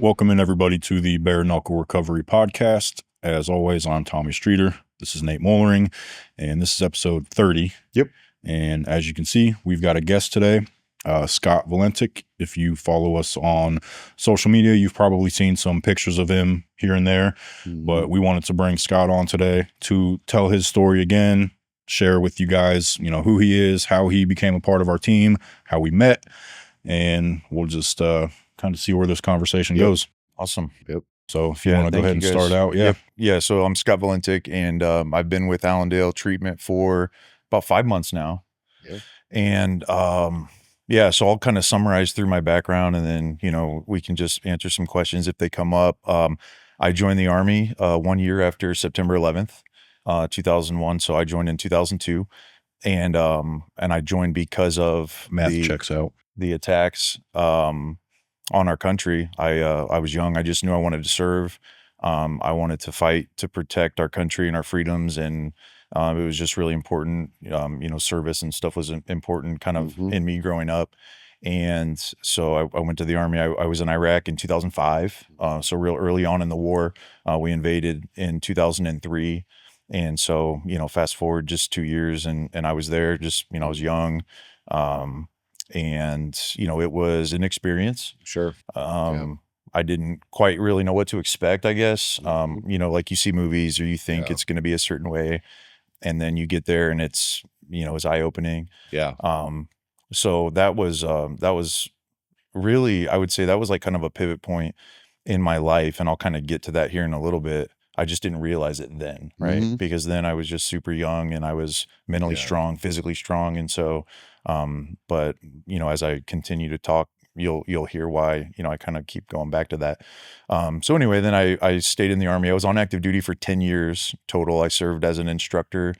welcome in everybody to the Bare Knuckle Recovery Podcast. As always, I'm Tommy Streeter. This is Nate Mollering, and this is episode 30. Yep. And as you can see, we've got a guest today, Scott Valentic. If you follow us on social media, you've probably seen some pictures of him here and there, but we wanted to bring Scott on today to tell his story again, share with you guys, who he is, how he became a part of our team, how we met, and we'll just kind of see where this conversation goes. Awesome. Yep. So if you want to go ahead and start out. Yeah. So I'm Scott Valentic, and I've been with Allendale Treatment for about 5 months now. Yep. And so I'll kind of summarize through my background, and then, we can just answer some questions if they come up. I joined the Army 1 year after September 11th, 2001. So I joined in 2002. And I joined because of checks out. The attacks on our country. I was young. I just knew I wanted to serve. I wanted to fight to protect our country and our freedoms. And it was just really important. Service and stuff was important kind of in me growing up. And so I went to the Army. I was in Iraq in 2005. So real early on in the war. We invaded in 2003. And so, fast forward just 2 years and I was there just, I was young. And it was an experience. Sure. I didn't quite really know what to expect, I guess. Like you see movies or you think it's going to be a certain way, and then you get there and it's, it's eye-opening. Yeah. So that was really, I would say that was like kind of a pivot point in my life. And I'll kind of get to that here in a little bit. I just didn't realize it then, right? Because then I was just super young and I was mentally strong, physically strong. And so, but as I continue to talk, you'll hear why, I kind of keep going back to that. So anyway, then I stayed in the Army. I was on active duty for 10 years total. I served as an instructor,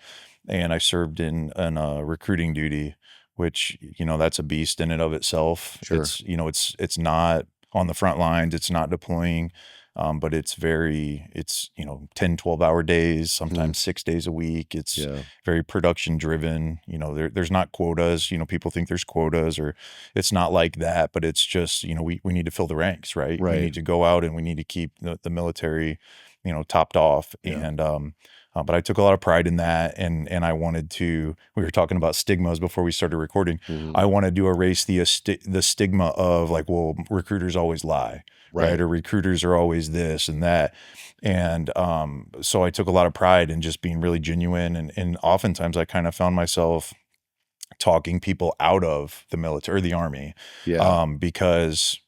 and I served in recruiting duty, which, that's a beast in and of itself. Sure. It's not on the front lines. It's not deploying. But it's 10, 12-hour days, sometimes 6 days a week. It's very production driven. There's not quotas. People think there's quotas, or it's not like that, but it's just, we need to fill the ranks, right? We need to go out and we need to keep the military, topped off. Yeah. And, but I took a lot of pride in that. And I wanted to, we were talking about stigmas before we started recording. I wanted to erase the stigma of like, well, recruiters always lie. Right. Or recruiters are always this and that. And so I took a lot of pride in just being really genuine. And oftentimes I kind of found myself talking people out of the military or the Army. Yeah. Because,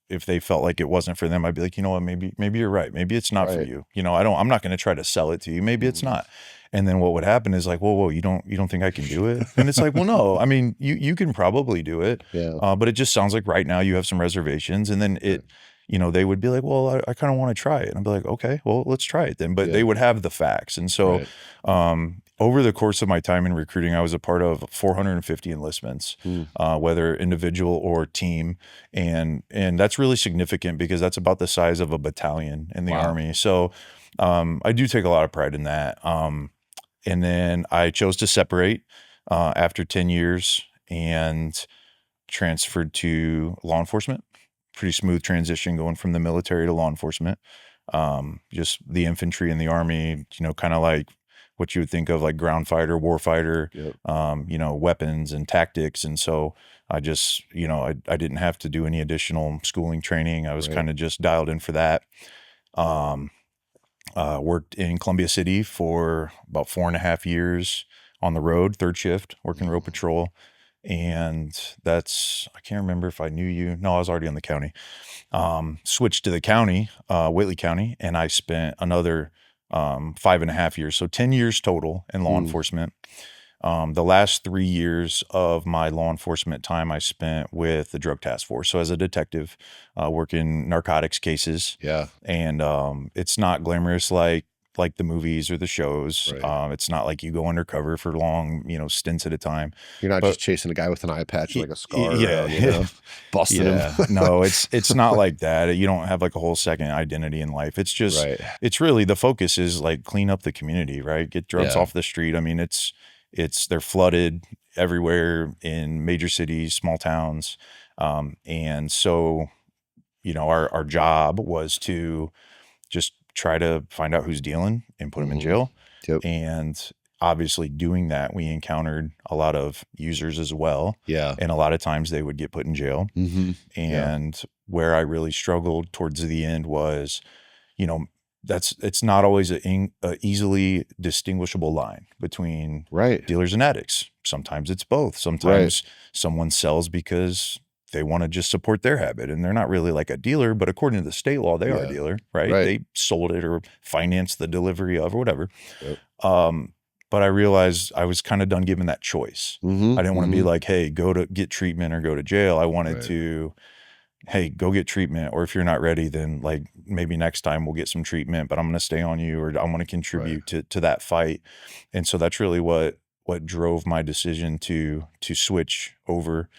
if they felt like it wasn't for them, I'd be like, what, maybe you're right. Maybe it's not for you. I'm not going to try to sell it to you. Maybe it's not. And then what would happen is like, whoa, you don't think I can do it? And it's like, well, no, I mean, you can probably do it. Yeah. But it just sounds like right now you have some reservations. And then they would be like, well, I kind of want to try it. And I'd be like, okay, well, let's try it then. But they would have the facts. And so, over the course of my time in recruiting, I was a part of 450 enlistments, whether individual or team. And that's really significant because that's about the size of a battalion in the Army. So, I do take a lot of pride in that. And then I chose to separate after 10 years and transferred to law enforcement. Pretty smooth transition going from the military to law enforcement. Just the infantry in the Army, kind of like what you would think of like ground fighter, war fighter, weapons and tactics. And so I just, I didn't have to do any additional schooling training. I was kind of just dialed in for that. Worked in Columbia City for about 4.5 years on the road, third shift, working road patrol. And I can't remember if I knew you. No, I was already on the county. Switched to the county, Whately County, and I spent another 5.5 years. So 10 years total in law enforcement. The last 3 years of my law enforcement time I spent with the drug task force. So as a detective, working narcotics cases. Yeah. And it's not glamorous like the movies or the shows. Right. It's not like you go undercover for long, stints at a time. You're not just chasing a guy with an eye patch like a scar. Busting him. No, it's not like that. You don't have like a whole second identity in life. It's just, it's really, the focus is like clean up the community, right? Get drugs off the street. I mean, they're flooded everywhere in major cities, small towns. And so our job was to just try to find out who's dealing and put them in jail. Yep. And obviously doing that, we encountered a lot of users as well. Yeah. And a lot of times they would get put in jail. And where I really struggled towards the end was, it's not always a easily distinguishable line between dealers and addicts. Sometimes it's both. Sometimes someone sells because they want to just support their habit and they're not really like a dealer, but according to the state law, they are a dealer, right? They sold it or financed the delivery of or whatever. But I realized I was kind of done giving that choice. I didn't want to be like, hey, go to get treatment or go to jail. I wanted to, hey, go get treatment. Or if you're not ready, then like maybe next time we'll get some treatment, but I'm going to stay on you, or I want to contribute to that fight. And so that's really what drove my decision to switch over.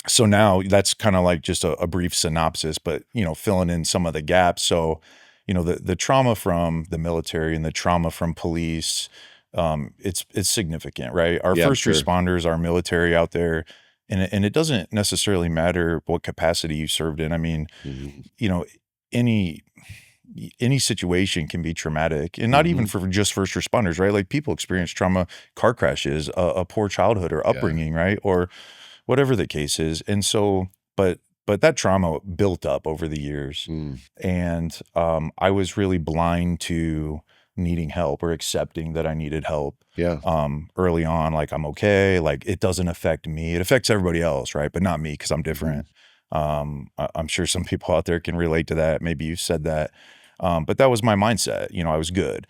So now that's kind of like just a brief synopsis, but, filling in some of the gaps. So, the trauma from the military and the trauma from police, it's significant, right? Our first responders, our military out there, and it doesn't necessarily matter what capacity you served in. I mean, any situation can be traumatic, and not even for just first responders, right? Like people experience trauma, car crashes, a poor childhood or upbringing, right? Or whatever the case is. And so, but that trauma built up over the years. And I was really blind to needing help or accepting that I needed help. Early on, like I'm okay, like it doesn't affect me. It affects everybody else, right? But not me, because I'm different. I'm sure some people out there can relate to that. Maybe you said that. But that was my mindset. I was good.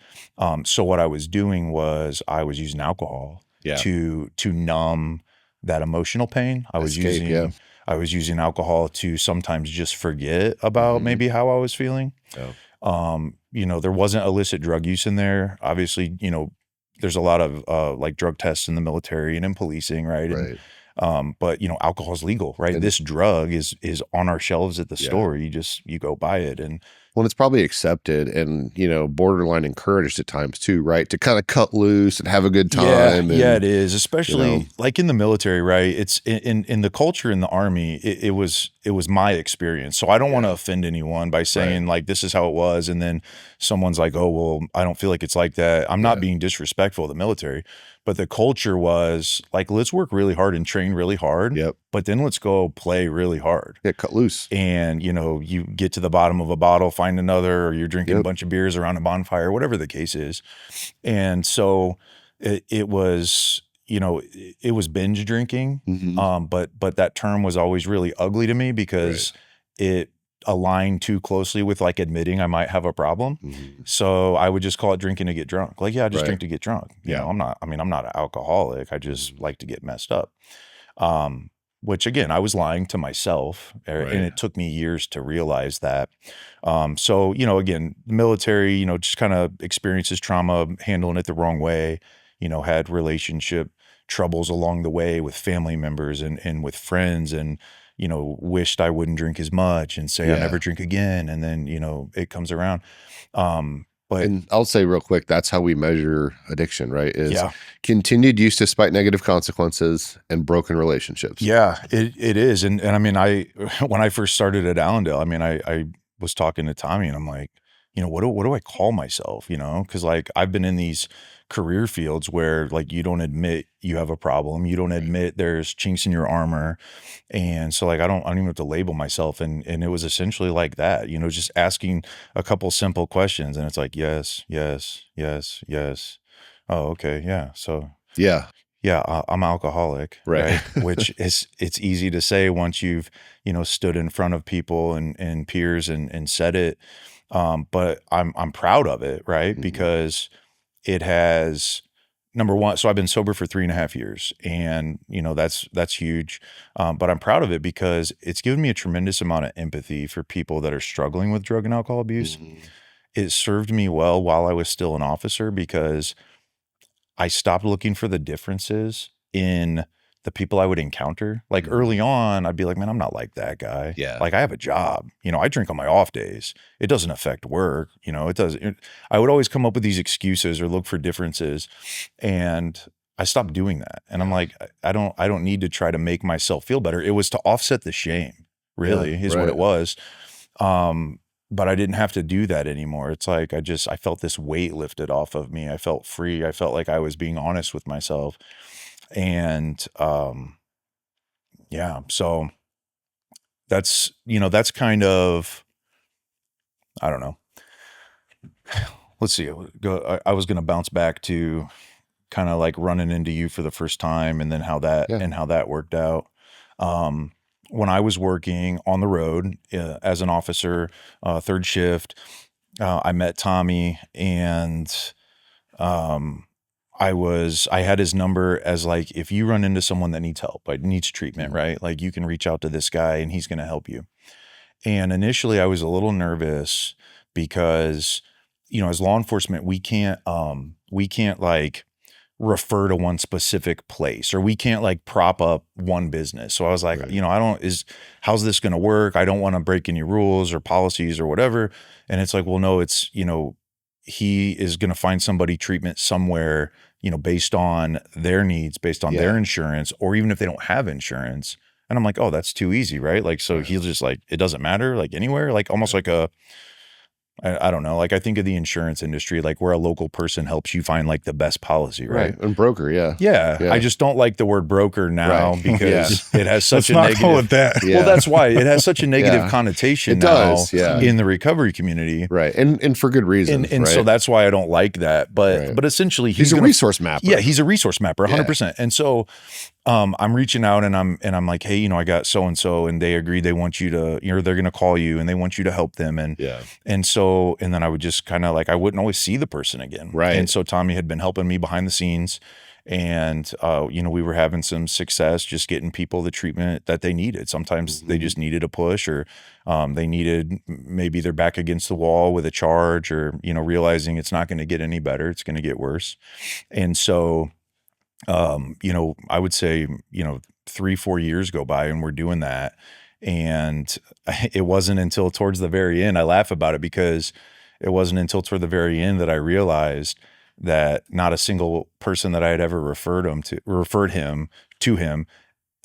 So what I was doing was I was using alcohol to numb that emotional pain. I was using alcohol to sometimes just forget about maybe how I was feeling. There wasn't illicit drug use in there. Obviously, there's a lot of like drug tests in the military and in policing, right? But alcohol is legal, right? This drug is on our shelves at the store. You go buy it. And well, it's probably accepted and, borderline encouraged at times too, right? To kind of cut loose and have a good time. Yeah, it is. Especially like in the military, right? It's in the culture in the Army, it was my experience. So I don't want to offend anyone by saying like, this is how it was. And then someone's like, oh, well, I don't feel like it's like that. I'm not being disrespectful of the military, but the culture was like, let's work really hard and train really hard. But then let's go play really hard. Cut loose. And, you get to the bottom of a bottle, find another, or you're drinking a bunch of beers around a bonfire, whatever the case is. And so it was, it was binge drinking. But that term was always really ugly to me because it aligned too closely with like admitting I might have a problem. So I would just call it drinking to get drunk. Like, I just drink to get drunk. I'm not an alcoholic. I just like to get messed up. Which again, I was lying to myself, and it took me years to realize that. So, again, military, just kind of experiences trauma, handling it the wrong way, had relationship troubles along the way with family members and with friends, and, wished I wouldn't drink as much and say I never drink again. And then, it comes around. And I'll say real quick, that's how we measure addiction, right? Is continued use despite negative consequences and broken relationships. Yeah, it is. And I mean, when I first started at Allendale, I mean, I was talking to Tommy and I'm like, what do I call myself? Cause like I've been in these career fields where like you don't admit you have a problem. You don't admit there's chinks in your armor. And so like I don't even have to label myself. And it was essentially like that, just asking a couple simple questions. And it's like, yes, yes, yes, yes. Oh, okay. Yeah. So I'm alcoholic, right? Which it's easy to say once you've, stood in front of people and peers and said it. But I'm proud of it, right? Because it has, number one, so I've been sober for 3.5 years, and that's huge. But I'm proud of it because it's given me a tremendous amount of empathy for people that are struggling with drug and alcohol abuse. It served me well while I was still an officer because I stopped looking for the differences in the people I would encounter. Like early on, I'd be like, man, I'm not like that guy. Like I have a job, I drink on my off days. It doesn't affect work. It doesn't. I would always come up with these excuses or look for differences. And I stopped doing that. And I'm like, I don't need to try to make myself feel better. It was to offset the shame. really is what it was. But I didn't have to do that anymore. It's like, I felt this weight lifted off of me. I felt free. I felt like I was being honest with myself. And, so that's kind of, I don't know. Let's see. I was going to bounce back to kind of like running into you for the first time, and then how that worked out. When I was working on the road as an officer, third shift, I met Tommy, and I had his number as like, if you run into someone that needs help, like needs treatment, right? Like, you can reach out to this guy and he's going to help you. And initially I was a little nervous because, as law enforcement, we can't like refer to one specific place, or we can't like prop up one business. So I was like, how's this going to work? I don't want to break any rules or policies or whatever. And it's like, well, no, it's, he is going to find somebody treatment somewhere, based on their needs, based on their insurance, or even if they don't have insurance. And I'm like, oh, that's too easy, right? Like, so he'll just like, it doesn't matter, like anywhere, like almost like I don't know. Like, I think of the insurance industry, like where a local person helps you find like the best policy, right? And broker, yeah. I just don't like the word broker now because it has such a negative. Call it that. Well, that's why it has such a negative connotation now in the recovery community, right? And for good reason. And so that's why I don't like that. But essentially, he's a resource mapper. Yeah, he's a resource mapper, 100%. And so I'm reaching out and I'm like, hey, I got so and so, and they agreed they want you to, they're going to call you and they want you to help them, and then I would just kind of like, I wouldn't always see the person again, right? And so Tommy had been helping me behind the scenes, and we were having some success just getting people the treatment that they needed. Sometimes they just needed a push, or they needed, maybe they're back against the wall with a charge, or realizing it's not going to get any better, it's going to get worse. And so I would say, 3-4 years go by and we're doing that. And it wasn't until towards the very end, I laugh about it because it wasn't until toward the very end that I realized that not a single person that I had ever referred him to him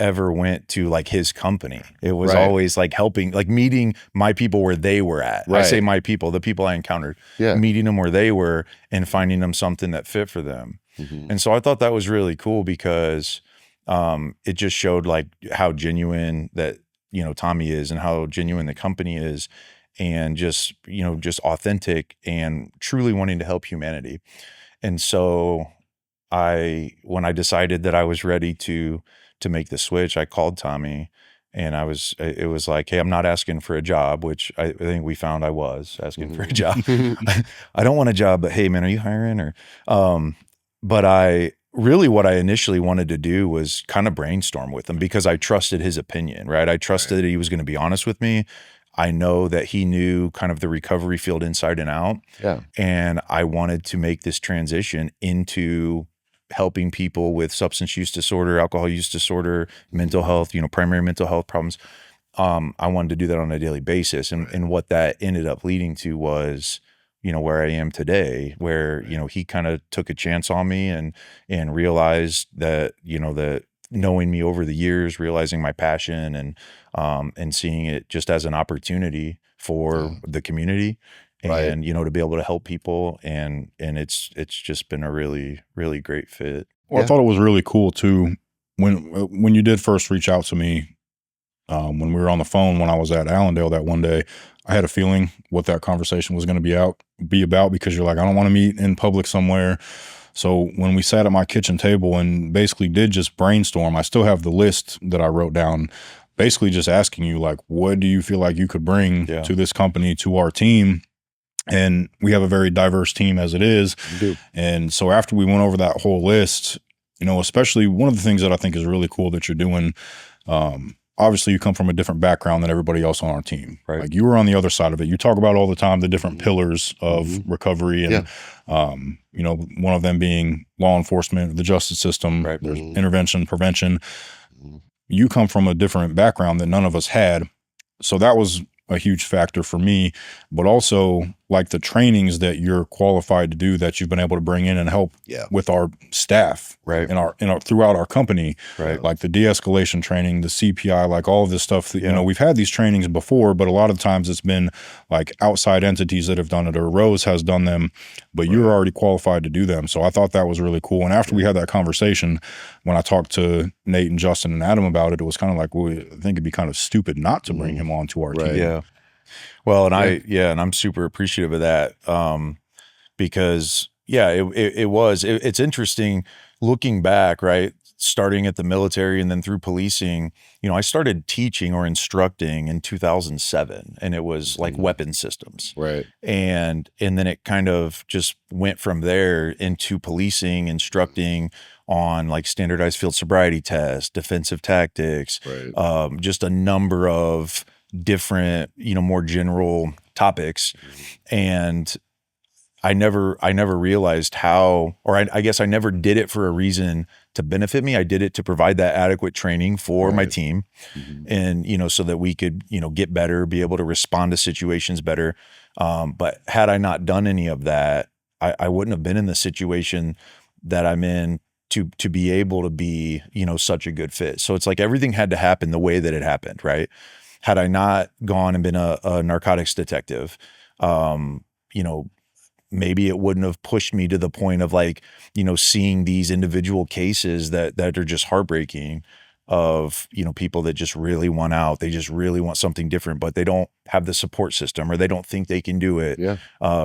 ever went to like his company. It was always like helping, like meeting my people where they were at. I say my people, the people I encountered, meeting them where they were and finding them something that fit for them. And so I thought that was really cool because it just showed like how genuine that, Tommy is, and how genuine the company is, and just authentic and truly wanting to help humanity. And so when I decided that I was ready to make the switch, I called Tommy, and it was like, hey, I'm not asking for a job, which I think we found I was asking for a job. I don't want a job, but hey man, are you hiring? Or, but what I initially wanted to do was kind of brainstorm with him because I trusted his opinion, right? I trusted that he was going to be honest with me. I know that he knew kind of the recovery field inside and out. Yeah. And I wanted to make this transition into helping people with substance use disorder, alcohol use disorder, mental health, primary mental health problems. I wanted to do that on a daily basis. And what that ended up leading to was, where I am today, where, he kind of took a chance on me and realized that, that knowing me over the years, realizing my passion and seeing it just as an opportunity for the community and, to be able to help people. And it's just been a really, really great fit. Well, I thought it was really cool too. When you did first reach out to me, when we were on the phone, when I was at Allendale that one day, I had a feeling what that conversation was going to be about, because you're like, I don't want to meet in public somewhere. So when we sat at my kitchen table and basically did just brainstorm, I still have the list that I wrote down, basically just asking you, like, what do you feel like you could bring to this company, to our team? And we have a very diverse team as it is. And so after we went over that whole list, especially one of the things that I think is really cool that you're doing, obviously you come from a different background than everybody else on our team. Right. Like, you were on the other side of it. You talk about all the time the different pillars of recovery, and one of them being law enforcement, the justice system, there's intervention, prevention. You come from a different background that none of us had. So that was a huge factor for me. But also, like the trainings that you're qualified to do that you've been able to bring in and help with our staff, right, in our throughout our company, right, like the de-escalation training, the CPI, like all of this stuff that, you know, we've had these trainings before, but a lot of times it's been like outside entities that have done it, or Rose has done them, but you're already qualified to do them. So I thought that was really cool. And after we had that conversation, when I talked to Nate and Justin and Adam about it, it was kind of like, well, I think it'd be kind of stupid not to bring him onto our team. Yeah. Well, and and I'm super appreciative of that, because it's interesting looking back, right? Starting at the military and then through policing, you know, I started teaching or instructing in 2007, and it was like weapon systems. Right. And then it kind of just went from there into policing, instructing on like standardized field sobriety tests, defensive tactics, just a number of different, you know, more general topics. And I never realized how, or I guess I never did it for a reason to benefit me. I did it to provide that adequate training for my team, and, you know, so that we could, you know, get better, be able to respond to situations better. But had I not done any of that, I wouldn't have been in the situation that I'm in to be able to be, you know, such a good fit. So it's like everything had to happen the way that it happened, right? Had I not gone and been a narcotics detective, you know, maybe it wouldn't have pushed me to the point of like, you know, seeing these individual cases that are just heartbreaking of, you know, people that just really want out. They just really want something different, but they don't have the support system, or they don't think they can do it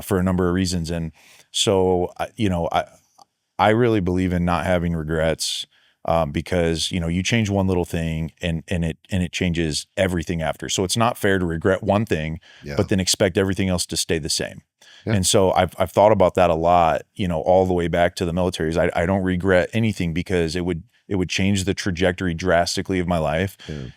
for a number of reasons. And so, you know, I really believe in not having regrets. Because, you know, you change one little thing and it changes everything after. So it's not fair to regret one thing, but then expect everything else to stay the same. And so I've thought about that a lot, you know, all the way back to the military. I don't regret anything because it would change the trajectory drastically of my life.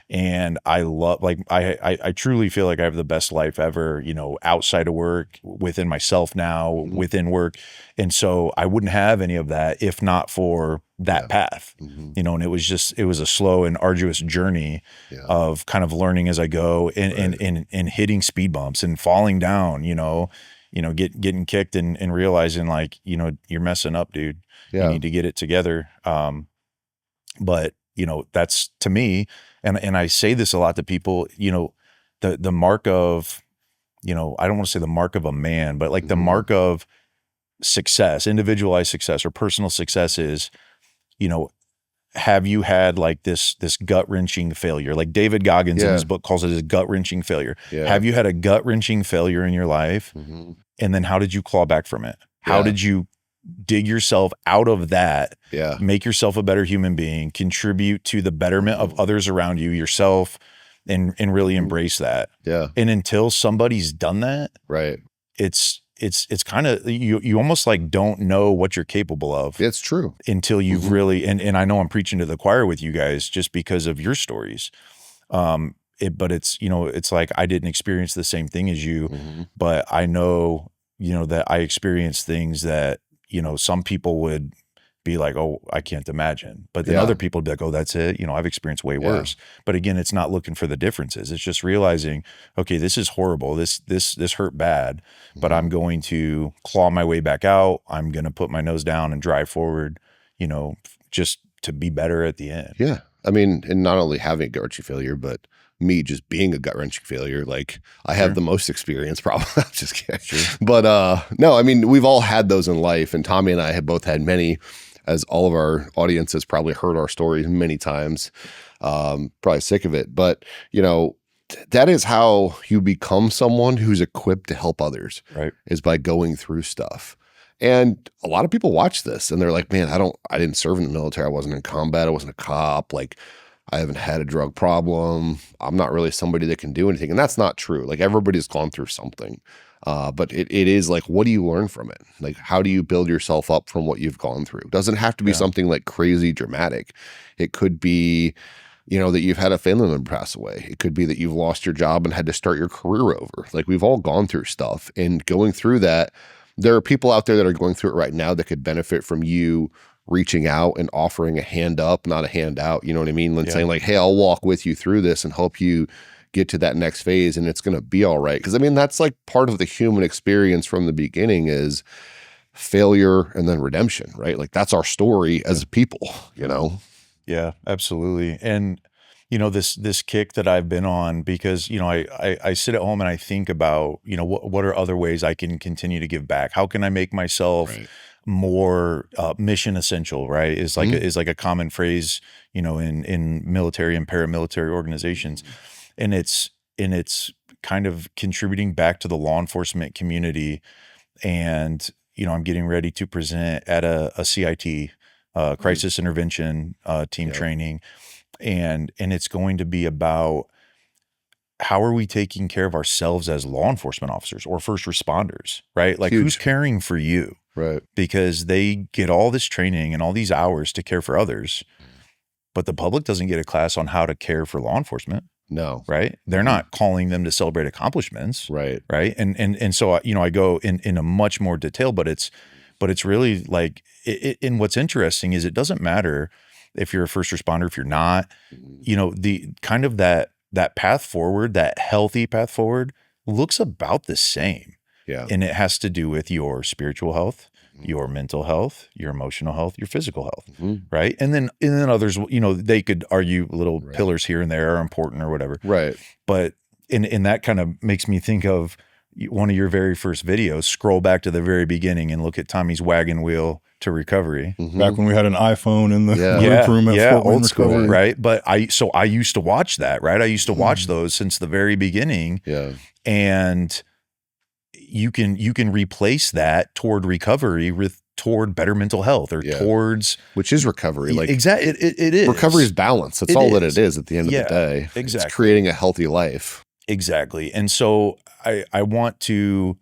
And I love, like, I truly feel like I have the best life ever, you know, outside of work, within myself now, within work. And so I wouldn't have any of that if not for that path, you know, and it was a slow and arduous journey of kind of learning as I go and hitting speed bumps and falling down, you know, getting kicked and realizing like, you know, you're messing up, dude. You need to get it together. But, you know, that's, to me, and I say this a lot to people, you know, the mark of, you know, I don't want to say the mark of a man, but like the mark of success, individualized success or personal success is, you know, have you had like this gut-wrenching failure? Like David Goggins in his book calls it a gut-wrenching failure. Have you had a gut-wrenching failure in your life? And then how did you claw back from it? How did you dig yourself out of that, make yourself a better human being, contribute to the betterment of others around you, yourself, and really embrace that. And until somebody's done that, it's kind of, you almost like don't know what you're capable of. It's true. Until you've really, and I know I'm preaching to the choir with you guys just because of your stories. But it's, you know, it's like, I didn't experience the same thing as you, but I know, you know, that I experienced things that, you know, some people would be like, oh, I can't imagine. But then other people would be like, oh, that's it. You know, I've experienced way worse. But again, it's not looking for the differences. It's just realizing, okay, this is horrible. This hurt bad, but I'm going to claw my way back out. I'm going to put my nose down and drive forward, you know, just to be better at the end. Yeah. I mean, and not only having a gut-wrenching failure, but me just being a gut-wrenching failure. Like I have the most experience probably. I'm just kidding. But no, I mean, we've all had those in life, and Tommy and I have both had many, as all of our audience has probably heard our stories many times, probably sick of it. But, you know, that is how you become someone who's equipped to help others, is by going through stuff. And a lot of people watch this and they're like, man, I didn't serve in the military. I wasn't in combat. I wasn't a cop. Like, I haven't had a drug problem. I'm not really somebody that can do anything. And that's not true. Like, everybody's gone through something. But it is like, what do you learn from it? Like, how do you build yourself up from what you've gone through? It doesn't have to be something like crazy dramatic. It could be, you know, that you've had a family member pass away. It could be that you've lost your job and had to start your career over. Like, we've all gone through stuff, and going through that, there are people out there that are going through it right now that could benefit from you reaching out and offering a hand up, not a hand out. You know what I mean? And saying like, hey, I'll walk with you through this and help you get to that next phase and it's going to be all right. Because I mean, that's like part of the human experience from the beginning is failure and then redemption, right? Like that's our story as people, you know? Yeah, absolutely. And you know, this kick that I've been on, because, you know, I sit at home and I think about, you know, what are other ways I can continue to give back? How can I make myself more mission essential, right? Is like is like a common phrase, you know, in military and paramilitary organizations. And it's kind of contributing back to the law enforcement community. And, you know, I'm getting ready to present at a CIT, crisis intervention team training. And it's going to be about how are we taking care of ourselves as law enforcement officers or first responders, right? Like who's caring for you? Right. Because they get all this training and all these hours to care for others, but the public doesn't get a class on how to care for law enforcement. No. Right. They're not calling them to celebrate accomplishments. Right. Right. And so, you know, I go in a much more detail, but it's really like, and what's interesting is it doesn't matter if you're a first responder, if you're not, you know, the kind of that path forward, that healthy path forward looks about the same. Yeah. And it has to do with your spiritual health, your mental health, your emotional health, your physical health. Right. And then others, you know, they could argue little pillars here and there are important or whatever. Right. But in that kind of makes me think of one of your very first videos. Scroll back to the very beginning and look at Tommy's wagon wheel to recovery. Back when we had an iPhone in the room at Fort Wayne old school, Recovery. right? But I used to watch that, right? I used to watch those since the very beginning. Yeah. And you can replace that toward recovery with toward better mental health or towards, which is recovery. Like exactly, it is. Recovery is balance. That's all that it is at the end of the day. Exactly. It's creating a healthy life. Exactly. And so I want to,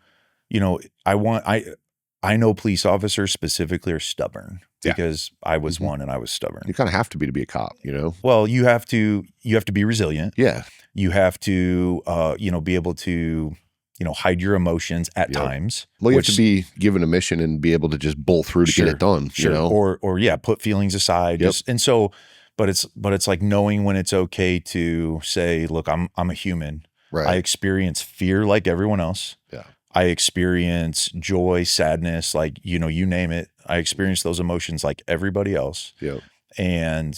you know, I know police officers specifically are stubborn because I was one and I was stubborn. You kind of have to be a cop, you know? Well, you have to be resilient. Yeah. You have to, you know, be able to, you know, hide your emotions at times. Well, you have to be given a mission and be able to just bull through to get it done, you know? Or put feelings aside. And so, but it's like knowing when it's okay to say, look, I'm a human. Right. I experience fear like everyone else. Yeah. I experience joy, sadness, like, you know, you name it. I experience those emotions like everybody else. Yeah. And,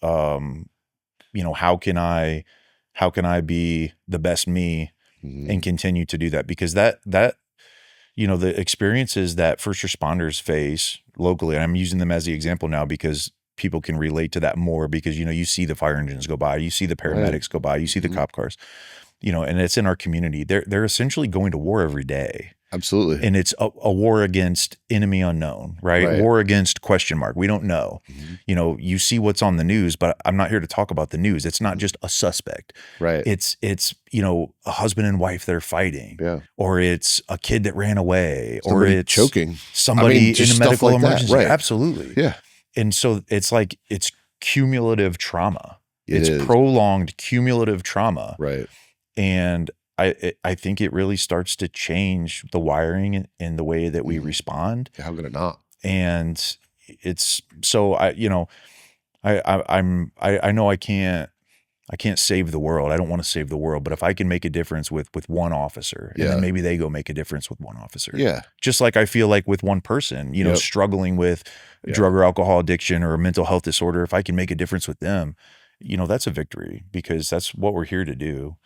you know, how can I be the best me and continue to do that? Because that, you know, the experiences that first responders face locally, and I'm using them as the example now because people can relate to that more because, you know, you see the fire engines go by, you see the paramedics go by, you see the cop cars, you know, and it's in our community. They're essentially going to war every day. Absolutely. And it's a war against enemy unknown, right? War against question mark. We don't know. You know, you see what's on the news, but I'm not here to talk about the news. It's not just a suspect. Right. It's, you know, a husband and wife that are fighting. Yeah. Or it's a kid that ran away. Somebody or it's choking. Somebody in a medical emergency. Right. Absolutely. Yeah. And so it's like, it's cumulative trauma. It's is. prolonged cumulative trauma. Right. And I think it really starts to change the wiring and the way that we respond. How could it not? And it's so I know I can't save the world. I don't want to save the world, but if I can make a difference with one officer, and then maybe they go make a difference with one officer. Yeah. Just like I feel like with one person, you know, struggling with drug or alcohol addiction or a mental health disorder, if I can make a difference with them, you know, that's a victory because that's what we're here to do.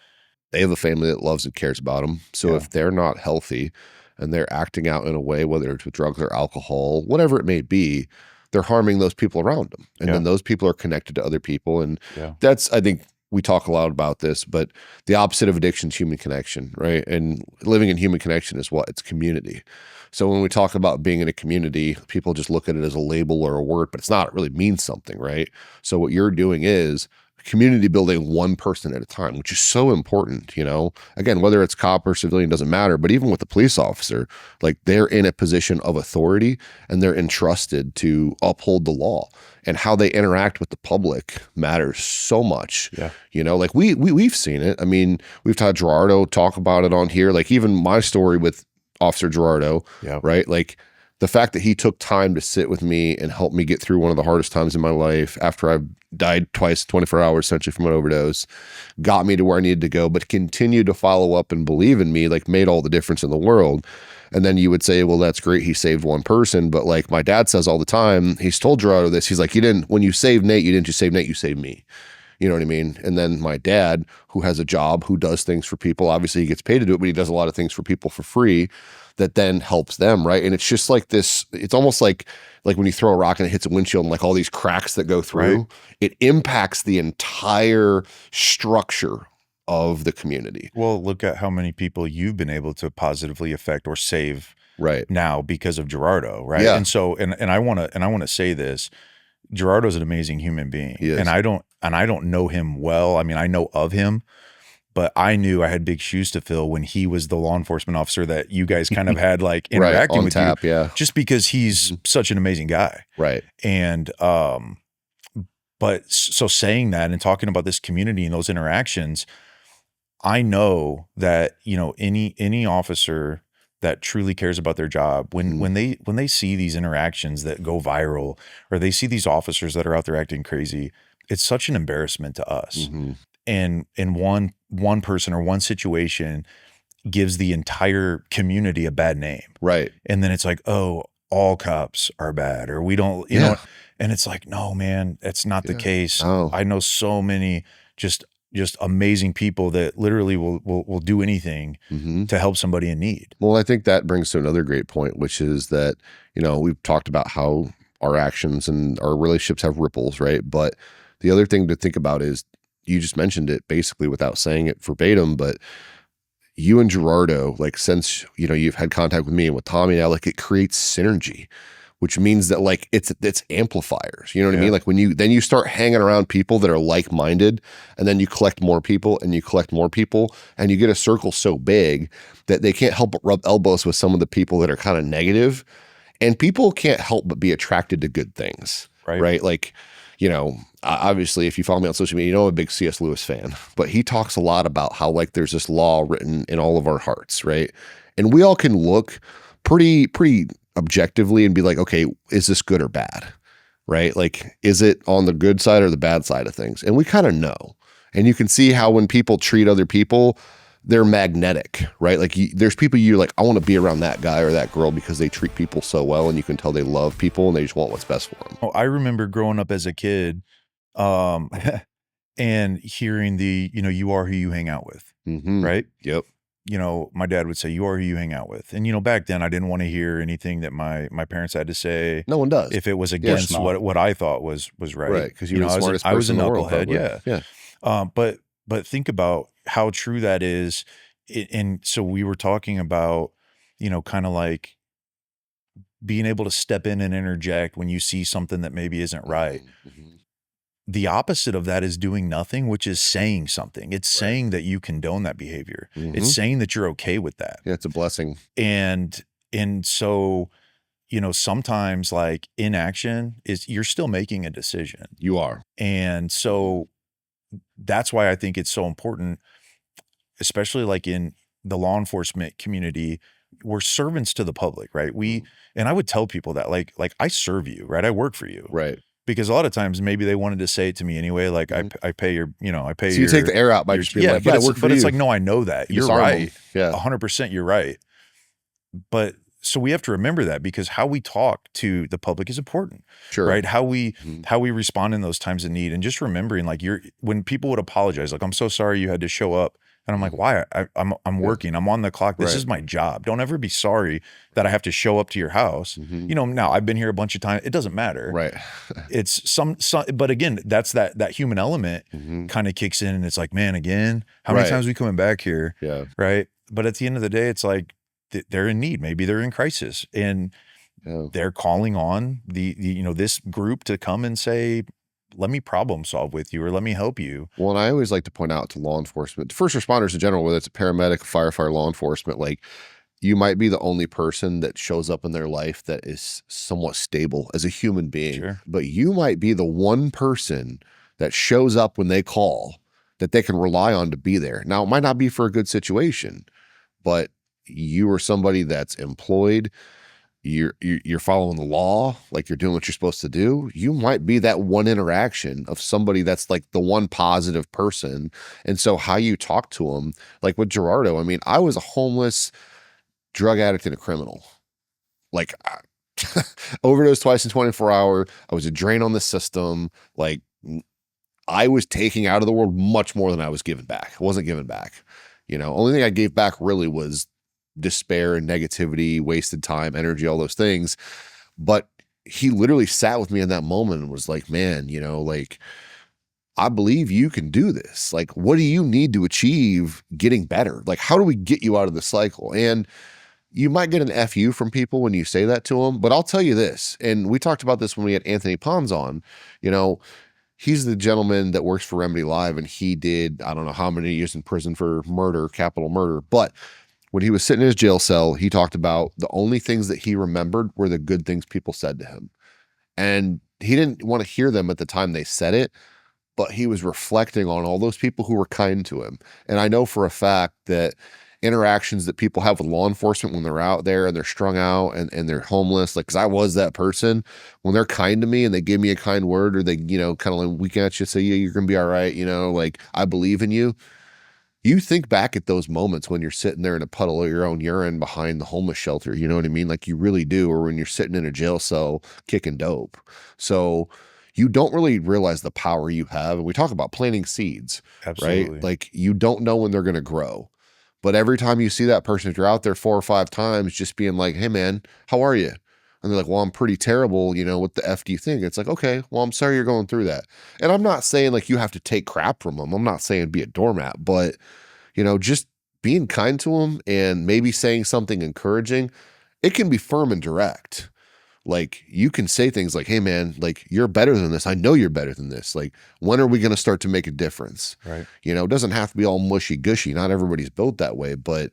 They have a family that loves and cares about them. So if they're not healthy and they're acting out in a way, whether it's with drugs or alcohol, whatever it may be, they're harming those people around them. And then those people are connected to other people. And that's, I think we talk a lot about this, but the opposite of addiction is human connection, right? And living in human connection is what? It's community. So when we talk about being in a community, people just look at it as a label or a word, but it's not. It really means something, right? So what you're doing is community building one person at a time, which is so important, you know? Again, whether it's cop or civilian doesn't matter, but even with the police officer, like they're in a position of authority and they're entrusted to uphold the law, and how they interact with the public matters so much. Yeah. You know, like we've seen it. I mean, we've had Gerardo talk about it on here, like even my story with Officer Gerardo, right? Like the fact that he took time to sit with me and help me get through one of the hardest times in my life after I died twice, 24 hours essentially from an overdose, got me to where I needed to go, but continued to follow up and believe in me, like made all the difference in the world. And then you would say, well, that's great. He saved one person. But like my dad says all the time, he's told Gerardo this. He's like, when you saved Nate, you didn't just save Nate, you saved me. You know what I mean? And then my dad, who has a job, who does things for people, obviously he gets paid to do it, but he does a lot of things for people for free that then helps them, right? And it's just like this, it's almost like when you throw a rock and it hits a windshield and like all these cracks that go through, right. It impacts the entire structure of the community. Well, look at how many people you've been able to positively affect or save now because of Gerardo, right? Yeah. And so, and I want to say this, Gerardo's an amazing human being, and I don't know him well. I mean, I know of him, but I knew I had big shoes to fill when he was the law enforcement officer that you guys kind of had like interacting with tap, you, just because he's such an amazing guy, right? And but so saying that and talking about this community and those interactions, I know that any officer that truly cares about their job, when they see these interactions that go viral, or they see these officers that are out there acting crazy, it's such an embarrassment to us. And one person or one situation gives the entire community a bad name, right? And then it's like, oh, all cops are bad, or we don't, you know. And it's like, no, man, that's not the case. No. I know so many just amazing people that literally will do anything to help somebody in need. Well, I think that brings to another great point, which is that, we've talked about how our actions and our relationships have ripples, right? But the other thing to think about is, you just mentioned it basically without saying it verbatim, but you and Gerardo, like since, you've had contact with me and with Tommy now, like it creates synergy, which means that like it's amplifiers, you know what I mean? Like when you start hanging around people that are like-minded, and then you collect more people and you collect more people, and you get a circle so big that they can't help but rub elbows with some of the people that are kind of negative, and people can't help but be attracted to good things, right? Like, obviously if you follow me on social media, I'm a big C.S. Lewis fan, but he talks a lot about how like there's this law written in all of our hearts, right? And we all can look pretty objectively and be like, okay, is this good or bad, right? Like, is it on the good side or the bad side of things? And we kind of know. And you can see how when people treat other people, they're magnetic, right? Like there's people you're like, I want to be around that guy or that girl because they treat people so well, and you can tell they love people and they just want what's best for them. Oh, I remember growing up as a kid and hearing you are who you hang out with, right? Yep. My dad would say, you are who you hang out with. And, back then I didn't want to hear anything that my parents had to say. No one does. If it was against what I thought was right. Right. Because you were the smartest I was a person in the world, knucklehead. Yeah. But think about how true that is. And so we were talking about, kind of like being able to step in and interject when you see something that maybe isn't right. The opposite of that is doing nothing, which is saying something. It's saying that you condone that behavior. It's saying that you're okay with that. Yeah, it's a blessing. And so, sometimes like inaction is, you're still making a decision. You are. And so that's why I think it's so important, especially like in the law enforcement community, we're servants to the public, right? And I would tell people that like I serve you, right? I work for you. Right. Because a lot of times maybe they wanted to say it to me anyway, like I pay your, I pay. So you take the air out by just being like, I work for you. But it's like, no, I know that. You're right. Yeah. 100% you're right. But so we have to remember that, because how we talk to the public is important, right? How we respond in those times of need, and just remembering like when people would apologize, like, I'm so sorry you had to show up. And I'm like, why? I'm working. I'm on the clock. This is my job. Don't ever be sorry that I have to show up to your house. Now I've been here a bunch of times. It doesn't matter. Right. It's some, but again, that's that human element kind of kicks in, and it's like, man, again, how many times are we coming back here? Yeah. Right. But at the end of the day, it's like they're in need. Maybe they're in crisis, and they're calling on this group to come and say, let me problem solve with you, or let me help you. Well, and I always like to point out to law enforcement, first responders in general, whether it's a paramedic, firefighter, law enforcement, like you might be the only person that shows up in their life that is somewhat stable as a human being, but you might be the one person that shows up when they call that they can rely on to be there. Now, it might not be for a good situation, but you are somebody that's employed, you're following the law, like you're doing what you're supposed to do, you might be that one interaction of somebody that's like the one positive person. And so how you talk to them, like with Gerardo, I mean, I was a homeless drug addict and a criminal. Like overdosed twice in 24 hours. I was a drain on the system. Like I was taking out of the world much more than I was giving back. I wasn't giving back. Only thing I gave back really was despair and negativity, wasted time, energy, all those things. But he literally sat with me in that moment and was like, man, like, I believe you can do this. Like, what do you need to achieve getting better? Like, how do we get you out of the cycle? And you might get an FU from people when you say that to them, but I'll tell you this, and we talked about this when we had Anthony Pons on, he's the gentleman that works for Remedy Live, and he did, I don't know how many years in prison for murder, capital murder, but when he was sitting in his jail cell, he talked about the only things that he remembered were the good things people said to him. And he didn't want to hear them at the time they said it, but he was reflecting on all those people who were kind to him. And I know for a fact that interactions that people have with law enforcement when they're out there and they're strung out and they're homeless, like, cause I was that person, when they're kind to me and they give me a kind word, or they, kind of like wink at you, say, yeah, you're going to be all right. Like, I believe in you. You think back at those moments when you're sitting there in a puddle of your own urine behind the homeless shelter, you know what I mean? Like, you really do. Or when you're sitting in a jail cell kicking dope. So you don't really realize the power you have. And we talk about planting seeds, Absolutely. Right? Like, you don't know when they're going to grow. But every time you see that person, if you're out there 4 or 5 times, just being like, hey man, how are you? And they're like, well, I'm pretty terrible. What the F do you think? It's like, okay, well, I'm sorry you're going through that. And I'm not saying like you have to take crap from them. I'm not saying be a doormat, but just being kind to them and maybe saying something encouraging, it can be firm and direct. Like, you can say things like, hey man, like, you're better than this. I know you're better than this. Like, when are we going to start to make a difference? Right. It doesn't have to be all mushy gushy. Not everybody's built that way, but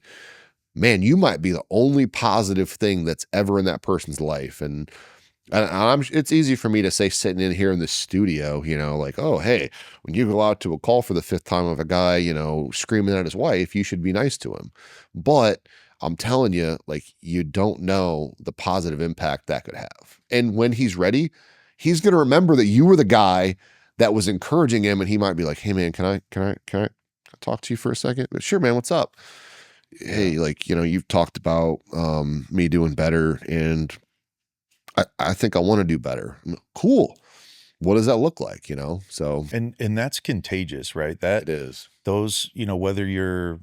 man, you might be the only positive thing that's ever in that person's life. And it's easy for me to say sitting in here in the studio, like, oh, hey, when you go out to a call for the 5th time of a guy, screaming at his wife, you should be nice to him. But I'm telling you, like, you don't know the positive impact that could have. And when he's ready, he's going to remember that you were the guy that was encouraging him. And he might be like, hey man, can I talk to you for a second? Sure, man. What's up? Hey, like, you've talked about me doing better, and I think I want to do better. Cool. What does that look like? So and that's contagious, right? That it is. Those, whether you're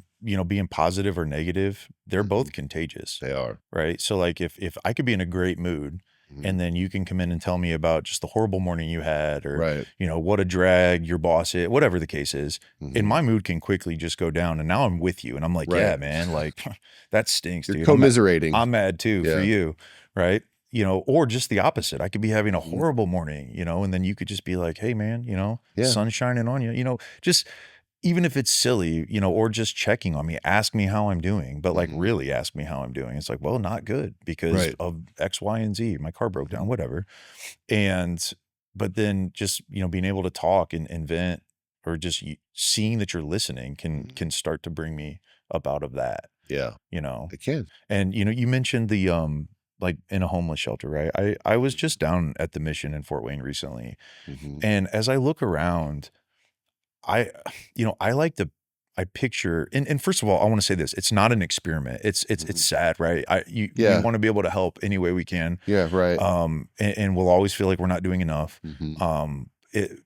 being positive or negative, they're both contagious. They are. Right. So like if I could be in a great mood and then you can come in and tell me about just the horrible morning you had, or, right, what a drag your boss is, whatever the case is, and my mood can quickly just go down. And now I'm with you. And I'm like, right, yeah, man, like that stinks, you're dude. commiserating. I'm mad too for you. Right. Or just the opposite. I could be having a horrible morning, and then you could just be like, hey man, sun's shining on you, just, even if it's silly, or just checking on me, ask me how I'm doing, but like really ask me how I'm doing. It's like, well, not good because of X, Y, and Z. My car broke down, whatever. But then just, being able to talk and vent, or just seeing that you're listening can start to bring me up out of that. Yeah. It can. And, you mentioned the, like in a homeless shelter, right? I was just down at the Mission in Fort Wayne recently. And as I look around, I picture, and first of all, I want to say this, it's not an experiment. It's sad, right? We want to be able to help any way we can. Yeah. Right. And we'll always feel like we're not doing enough.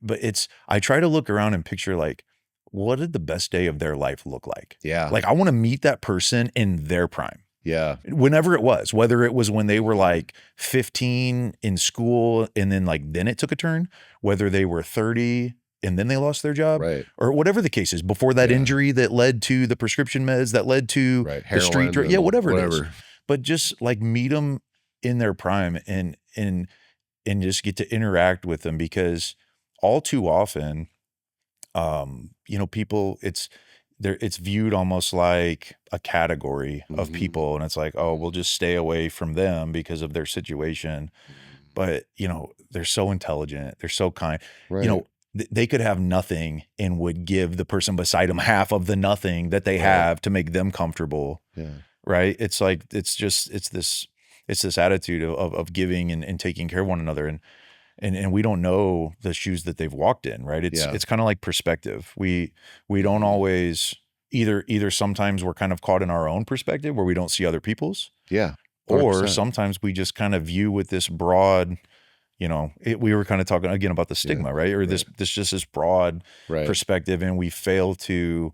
But I try to look around and picture like, what did the best day of their life look like? Yeah. Like I want to meet that person in their prime. Yeah. Whenever it was, whether it was when they were like 15 in school and then it took a turn, whether they were 30 and then they lost their job, right, or whatever the case is, before that injury that led to the prescription meds that led to the street drug, whatever it is. But just like meet them in their prime and just get to interact with them, because all too often, people, it's viewed almost like a category of people, and it's like, oh, we'll just stay away from them because of their situation. But they're so intelligent, they're so kind, right. They could have nothing and would give the person beside them half of the nothing that they have to make them comfortable. Yeah. Right. It's like, it's this, it's this attitude of giving and taking care of one another. And we don't know the shoes that they've walked in, right? It's kind of like perspective. We don't always either sometimes we're kind of caught in our own perspective where we don't see other people's. Yeah. 100%. Or sometimes we just kind of view with this broad, we were kind of talking again about the stigma, right? Or this broad perspective, and we fail to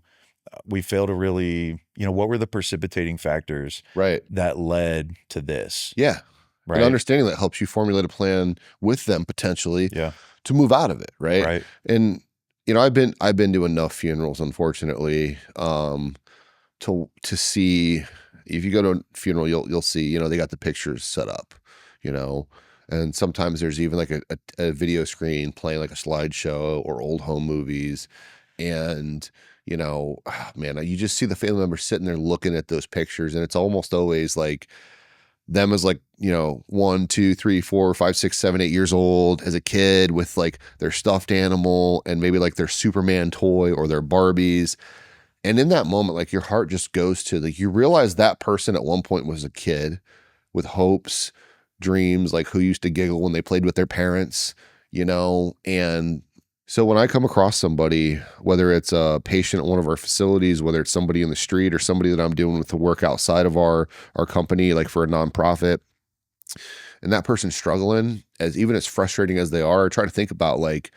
really, what were the precipitating factors that led to this? Yeah. Right. And understanding that helps you formulate a plan with them potentially to move out of it. Right. Right. And, I've been to enough funerals, unfortunately, to see, if you go to a funeral, you'll see, they got the pictures set up, and sometimes there's even like a video screen playing like a slideshow or old home movies. And, man, you just see the family member sitting there looking at those pictures, and it's almost always like them as like, 1, 2, 3, 4, 5, 6, 7, 8 years old as a kid with like their stuffed animal and maybe like their Superman toy or their Barbies. And in that moment, like your heart just goes to like, you realize that person at one point was a kid with hopes, dreams, like who used to giggle when they played with their parents, and so when I come across somebody, whether it's a patient at one of our facilities, whether it's somebody in the street or somebody that I'm doing with the work outside of our company, like for a nonprofit, and that person's struggling, even as frustrating as they are, I try to think about like,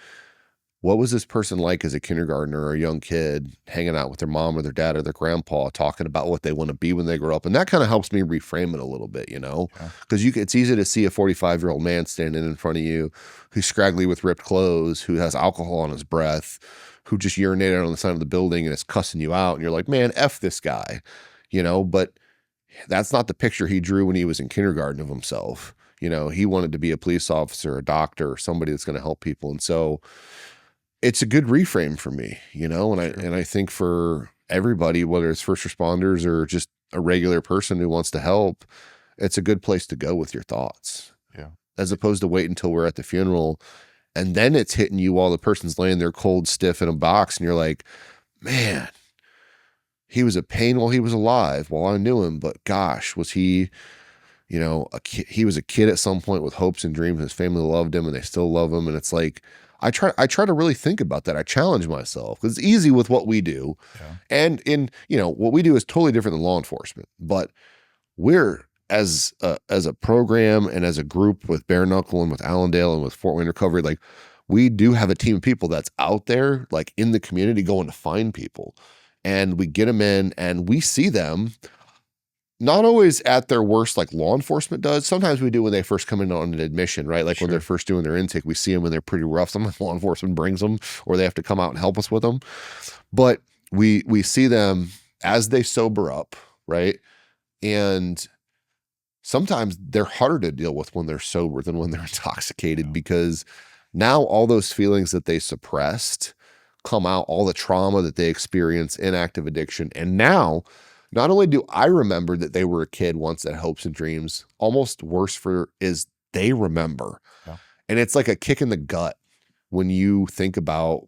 what was this person like as a kindergartner or a young kid hanging out with their mom or their dad or their grandpa, talking about what they want to be when they grow up? And that kind of helps me reframe it a little bit, because it's easy to see a 45-year-old man standing in front of you who's scraggly with ripped clothes, who has alcohol on his breath, who just urinated on the side of the building and is cussing you out. And you're like, man, F this guy, but that's not the picture he drew when he was in kindergarten of himself. He wanted to be a police officer, a doctor, or somebody that's going to help people. And so it's a good reframe for me, and I think for everybody, whether it's first responders or just a regular person who wants to help, it's a good place to go with your thoughts. Yeah. As opposed to wait until we're at the funeral and then it's hitting you while the person's laying there cold, stiff in a box. And you're like, man, he was a pain while he was alive, while I knew him, but gosh, was he, he was a kid at some point with hopes and dreams. His family loved him and they still love him. And it's like, I try to really think about that. I challenge myself because it's easy with what we do. Yeah. And what we do is totally different than law enforcement, but we're as a program and as a group with Bare Knuckle and with Allendale and with Fort Wayne Recovery, like we do have a team of people that's out there, like in the community going to find people, and we get them in and we see them not always at their worst like law enforcement does. Sometimes we do when they first come in on an admission, right? Like when they're first doing their intake, we see them when they're pretty rough. Sometimes law enforcement brings them or they have to come out and help us with them. But we see them as they sober up, right? And sometimes they're harder to deal with when they're sober than when they're intoxicated, because now all those feelings that they suppressed come out, all the trauma that they experience in active addiction. And now, not only do I remember that they were a kid once that hopes and dreams, almost worse is they remember. Yeah. And it's like a kick in the gut when you think about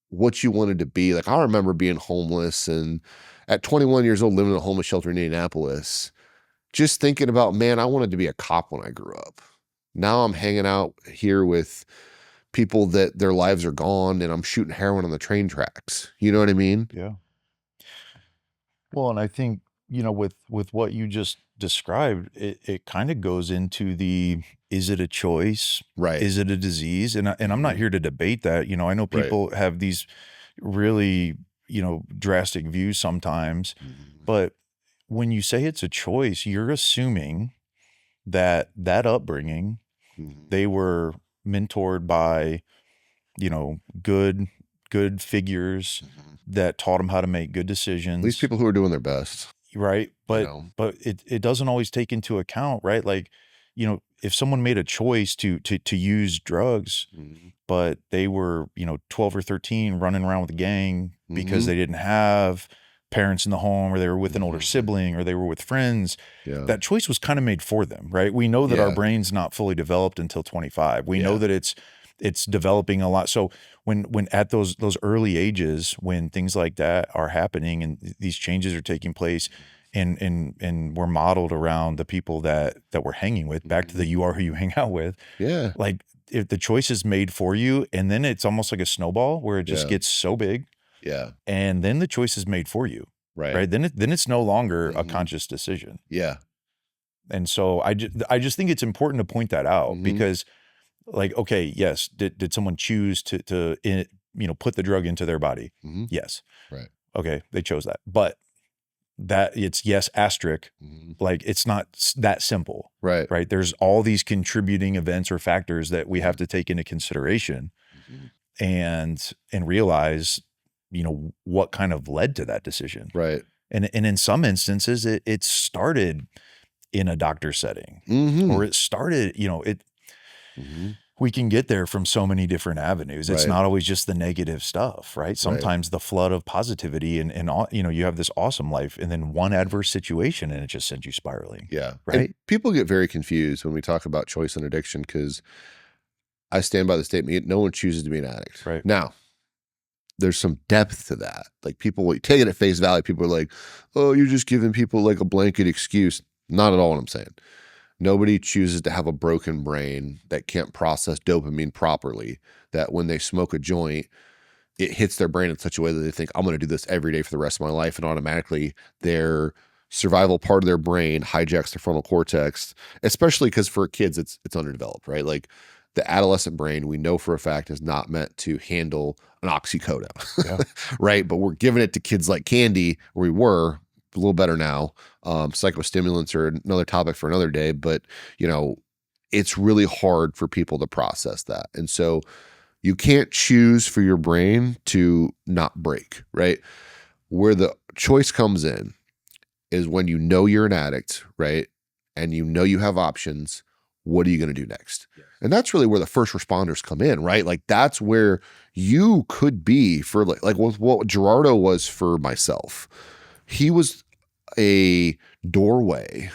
what you wanted to be. Like I remember being homeless and at 21 years old, living in a homeless shelter in Indianapolis, just thinking about, man, I wanted to be a cop when I grew up. Now I'm hanging out here with people that their lives are gone and I'm shooting heroin on the train tracks. You know what I mean? Yeah. Well, and I think, with what you just described, it kind of goes into is it a choice? Right. Is it a disease? And I'm not here to debate that. I know people have these really, drastic views sometimes, but when you say it's a choice, you're assuming that upbringing, they were mentored by, good figures that taught them how to make good decisions. These people who are doing their best. Right. But it doesn't always take into account, right? Like, if someone made a choice to use drugs, but they were, 12 or 13 running around with a gang because they didn't have parents in the home, or they were with an older sibling, or they were with friends, that choice was kind of made for them, right? We know that our brain's not fully developed until 25. We know that it's developing a lot. So when at those early ages, when things like that are happening and these changes are taking place, and we're modeled around the people that we're hanging with. Back to the you are who you hang out with. Yeah. Like if the choice is made for you, and then it's almost like a snowball where it just gets so big. Yeah. And then the choice is made for you. Right. Then it's no longer a conscious decision. Yeah. And so I just think it's important to point that out because, like, okay, yes, did someone choose to put the drug into their body? Yes. Right. Okay, they chose that. But that it's yes asterisk, like it's not that simple. Right. Right. There's all these contributing events or factors that we have to take into consideration and realize, what kind of led to that decision. Right. And in some instances, it started in a doctor setting or it started, we can get there from so many different avenues. It's not always just the negative stuff, right? Sometimes the flood of positivity and all, you have this awesome life and then one adverse situation and it just sends you spiraling. Yeah. Right. And people get very confused when we talk about choice and addiction because I stand by the statement, no one chooses to be an addict. Right. Now, there's some depth to that. Like people take it at face value. People are like, oh, you're just giving people like a blanket excuse. Not at all what I'm saying. Nobody chooses to have a broken brain that can't process dopamine properly, that when they smoke a joint, it hits their brain in such a way that they think, I'm going to do this every day for the rest of my life. And automatically their survival part of their brain hijacks their frontal cortex, especially because for kids, it's underdeveloped, right? Like the adolescent brain, we know for a fact is not meant to handle an oxycodone, right? But we're giving it to kids like candy, or we were, a little better now. Psychostimulants are another topic for another day, but it's really hard for people to process that. And so you can't choose for your brain to not break, right? Where the choice comes in is when you're an addict, right? And you have options. What are you going to do next? Yes. And that's really where the first responders come in, right? Like that's where you could be for like what Gerardo was for myself. He was a doorway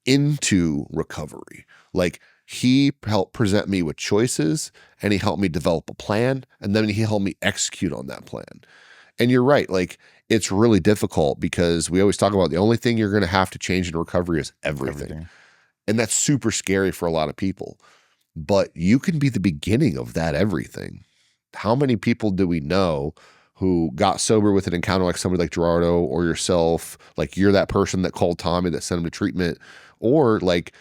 into recovery. Like he helped present me with choices and he helped me develop a plan and then he helped me execute on that plan. And you're right. Like it's really difficult because we always talk about the only thing you're going to have to change in recovery is everything. And that's super scary for a lot of people, but you can be the beginning of that everything. How many people do we know who got sober with an encounter like somebody like Gerardo or yourself, like you're that person that called Tommy that sent him to treatment, or like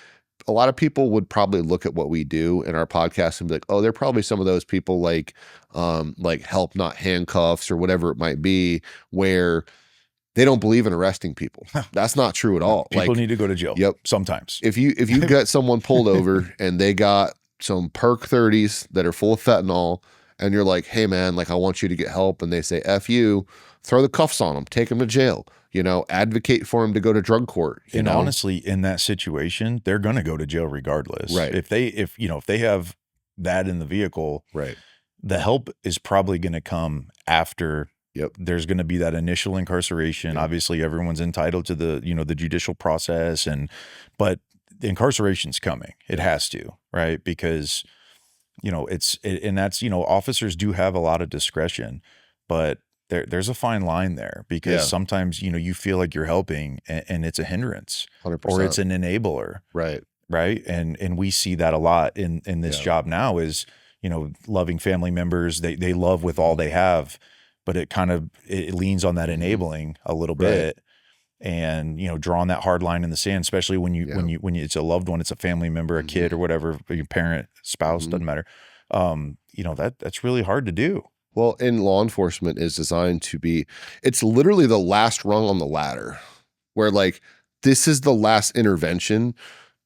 a lot of people would probably look at what we do in our podcast and be like, oh, they're probably some of those people like help not handcuffs or whatever it might be, where they don't believe in arresting people. That's not true at all. People need to go to jail. Yep. Sometimes. If you get someone pulled over and they got some perk 30s that are full of fentanyl, and you're like, hey man, like I want you to get help. And they say, F you, throw the cuffs on them, take them to jail, advocate for them to go to drug court. And honestly, in that situation, they're going to go to jail regardless. Right. If they have that in the vehicle, right, the help is probably going to come after. Yep. There's going to be that initial incarceration. Yep. Obviously everyone's entitled to the judicial process but the incarceration's coming. It has to, right? Because officers do have a lot of discretion, but there's a fine line there because sometimes, you feel like you're helping and it's a hindrance 100%. Or it's an enabler. Right. Right. And we see that a lot in this job now is, loving family members, they love with all they have, but it leans on that enabling a little bit. And, drawing that hard line in the sand, especially when it's a loved one, it's a family member, a kid or whatever, your parent, spouse, doesn't matter. That's really hard to do. Well, in law enforcement is designed to be, it's literally the last rung on the ladder where like, this is the last intervention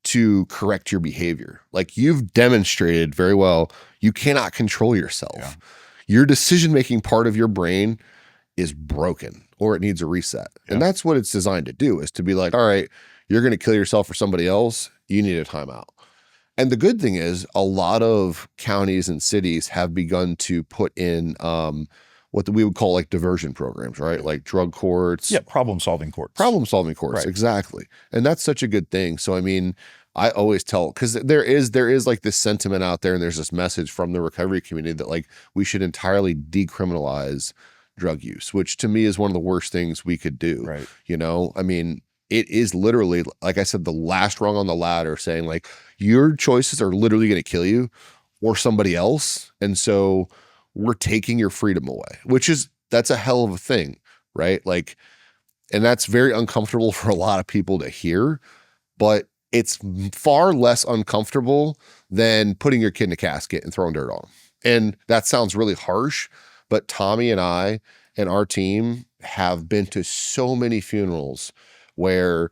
to correct your behavior. Like you've demonstrated very well, you cannot control yourself. Yeah. Your decision-making part of your brain is broken or it needs a reset. Yeah. And that's what it's designed to do, is to be like, all right, you're going to kill yourself for somebody else. You need a timeout. And the good thing is a lot of counties and cities have begun to put in what we would call like diversion programs, right? Like drug courts. Yeah, problem-solving courts. Problem-solving courts, right. Exactly. And that's such a good thing. So, I mean, I always tell, because there is like this sentiment out there and there's this message from the recovery community that like we should entirely decriminalize drug use, which to me is one of the worst things we could do. Right. I mean, it is literally, like I said, the last rung on the ladder, saying like your choices are literally going to kill you or somebody else. And so we're taking your freedom away, that's a hell of a thing, right? Like, and that's very uncomfortable for a lot of people to hear, but it's far less uncomfortable than putting your kid in a casket and throwing dirt on them. And that sounds really harsh, but Tommy and I and our team have been to so many funerals where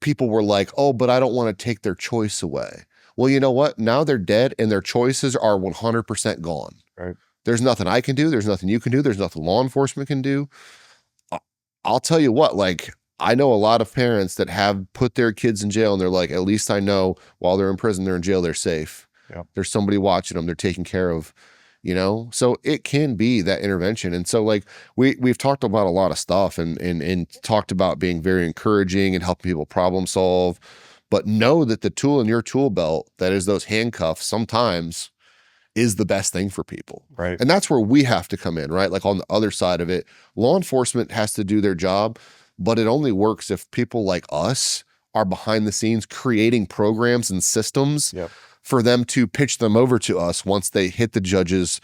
people were like, oh, but I don't want to take their choice away. Well, you know what? Now they're dead and their choices are 100% gone. Right. There's nothing I can do. There's nothing you can do. There's nothing law enforcement can do. I'll tell you what, like, I know a lot of parents that have put their kids in jail and they're like, at least I know while they're in prison, they're in jail, they're safe. Yep. There's somebody watching them, they're taken care of, you know? So it can be that intervention. And so like we've talked about a lot of stuff and talked about being very encouraging and helping people problem solve, but know that the tool in your tool belt that is those handcuffs sometimes is the best thing for people. Right. And that's where we have to come in, right? Like on the other side of it, law enforcement has to do their job, but it only works if people like us are behind the scenes creating programs and systems for them to pitch them over to us once they hit the judge's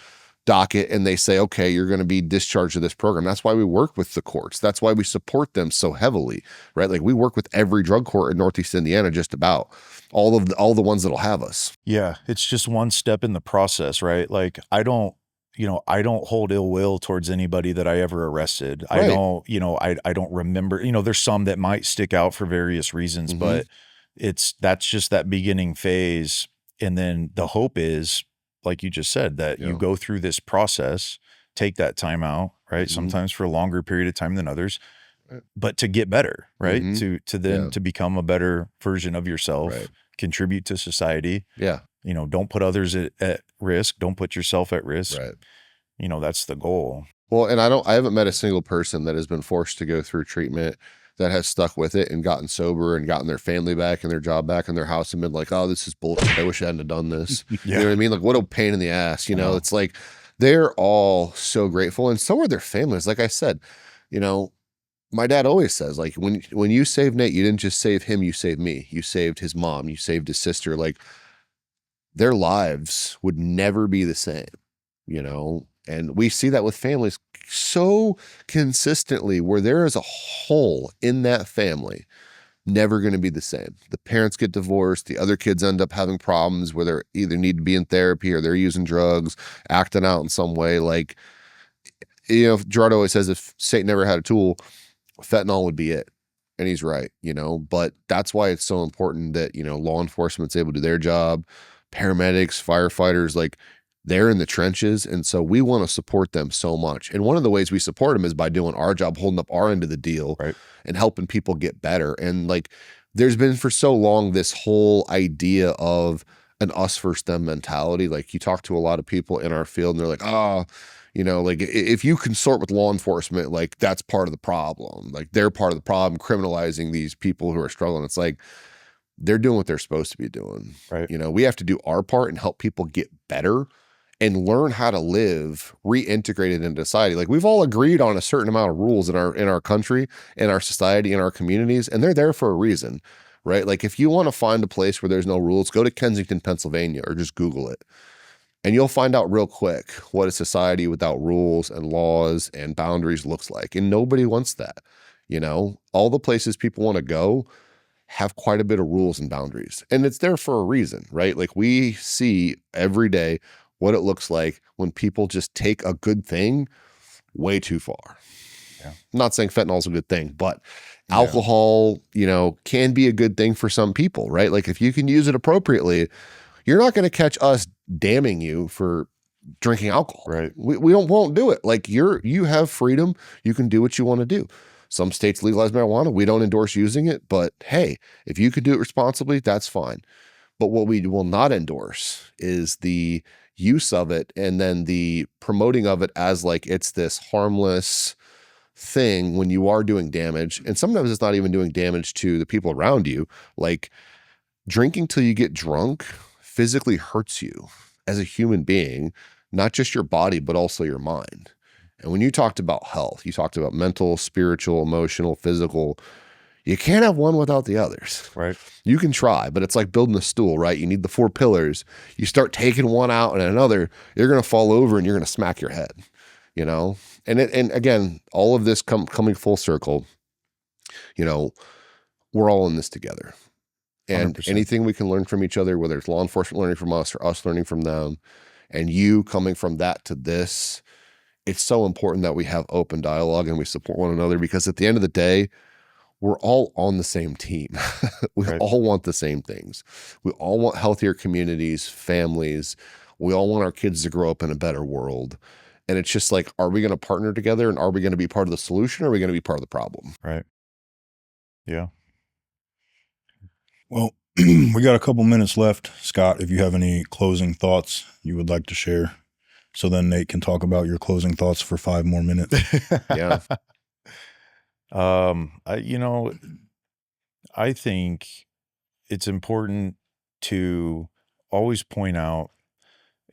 docket and they say, okay, you're going to be discharged of this program. That's why we work with the courts. That's why we support them so heavily, right? Like we work with every drug court in Northeast Indiana, just about all the ones that'll have us. Yeah. It's just one step in the process, right? Like I don't hold ill will towards anybody that I ever arrested. Right. I don't remember, there's some that might stick out for various reasons, but that's just that beginning phase. And then the hope is, like you just said, that you go through this process, take that time out, right? Sometimes for a longer period of time than others, but to get better, right? To become a better version of yourself, contribute to society. Yeah. Don't put others at risk. Don't put yourself at risk. Right. That's the goal. Well, and I haven't met a single person that has been forced to go through treatment that has stuck with it and gotten sober and gotten their family back and their job back in their house and been like, oh, this is bullshit. I wish I hadn't have done this. You know what I mean? Like, what a pain in the ass. It's like they're all so grateful, and so are their families. Like I said, my dad always says, like, when you saved Nate, you didn't just save him, you saved me. You saved his mom, you saved his sister. Like, their lives would never be the same, And we see that with families so consistently, where there is a hole in that family, never going to be the same. The parents get divorced. The other kids end up having problems where they either need to be in therapy or they're using drugs, acting out in some way. Like, Gerardo always says, if Satan never had a tool, fentanyl would be it. And he's right, but that's why it's so important that, law enforcement's able to do their job. Paramedics, firefighters, like, they're in the trenches. And so we want to support them so much. And one of the ways we support them is by doing our job, holding up our end of the deal, and helping people get better. And like, there's been for so long this whole idea of an us versus them mentality. Like, you talk to a lot of people in our field and they're like, like, if you consort with law enforcement, like, that's part of the problem. Like, they're part of the problem, criminalizing these people who are struggling. It's like, they're doing what they're supposed to be doing. Right. We have to do our part and help people get better and learn how to live reintegrated into society. Like, we've all agreed on a certain amount of rules in our country, in our society, in our communities, and they're there for a reason, right? Like, if you want to find a place where there's no rules, go to Kensington, Pennsylvania, or just Google it. And you'll find out real quick what a society without rules and laws and boundaries looks like. And nobody wants that. All the places people want to go have quite a bit of rules and boundaries. And it's there for a reason, right? Like, we see every day what it looks like when people just take a good thing way too far. Yeah. I'm not saying fentanyl is a good thing, but alcohol, can be a good thing for some people, right? Like, if you can use it appropriately, you're not going to catch us damning you for drinking alcohol. Right. We won't do it. Like, you have freedom. You can do what you want to do. Some states legalize marijuana. We don't endorse using it, but hey, if you could do it responsibly, that's fine. But what we will not endorse is the use of it and then the promoting of it as like it's this harmless thing when you are doing damage. And sometimes it's not even doing damage to the people around you. Like, drinking till you get drunk physically hurts you as a human being, not just your body, but also your mind. And when you talked about health, you talked about mental, spiritual, emotional, physical, You can't have one without the others. Right. You can try, but it's like building a stool, right? You need the 4 pillars. You start taking one out and another, you're going to fall over and you're going to smack your head, you know? And again, all of this coming full circle, you know, we're all in this together. And 100%. anything we can learn from each other, whether it's law enforcement learning from us or us learning from them, and you coming from that to this, it's so important that we have open dialogue and we support one another, because at the end of the day, we're all on the same team. We all want the same things. We all want healthier communities, families. We all want our kids to grow up in a better world. And it's just like, are we going to partner together, and are we going to be part of the solution, or are we going to be part of the problem? Right. Yeah. Well, we got a couple minutes left. Scott, if you have any closing thoughts you would like to share, so then Nate can talk about your closing thoughts for 5 more minutes. Yeah. I think it's important to always point out